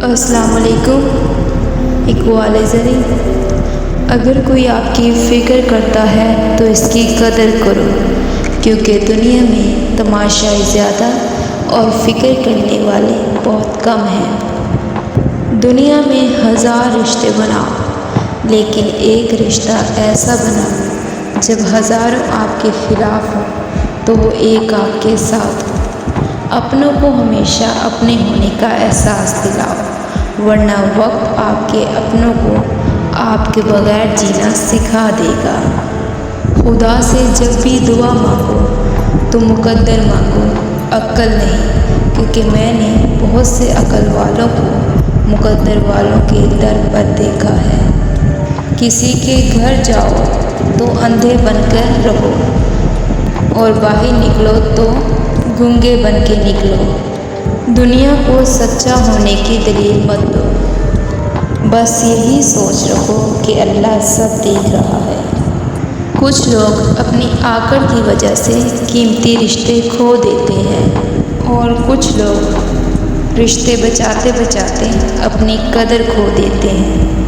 السلام علیکم اقبال زری۔ اگر کوئی آپ کی فکر کرتا ہے تو اس کی قدر کرو، کیونکہ دنیا میں تماشائی زیادہ اور فکر کرنے والے بہت کم ہیں۔ دنیا میں 1000 رشتے بناؤ، لیکن ایک رشتہ ایسا بناؤ جب ہزاروں آپ کے خلاف ہوں تو وہ ایک آپ کے ساتھ ہو۔ اپنوں کو ہمیشہ اپنے ہونے کا احساس دلاؤ، ورنہ وقت آپ کے اپنوں کو آپ کے بغیر جینا سکھا دے گا۔ خدا سے جب بھی دعا مانگو تو مقدر مانگو، عقل نہیں، کیونکہ میں نے بہت سے عقل والوں کو مقدر والوں کے در پر دیکھا ہے۔ کسی کے گھر جاؤ تو اندھے بن کر رہو، اور باہر نکلو تو گونگے بن کے نکلو۔ دنیا کو سچا ہونے کی دلیل مت دو، بس یہی سوچ رکھو کہ اللہ سب دیکھ رہا ہے۔ کچھ لوگ اپنی آکڑ کی وجہ سے قیمتی رشتے کھو دیتے ہیں، اور کچھ لوگ رشتے بچاتے بچاتے اپنی قدر کھو دیتے ہیں۔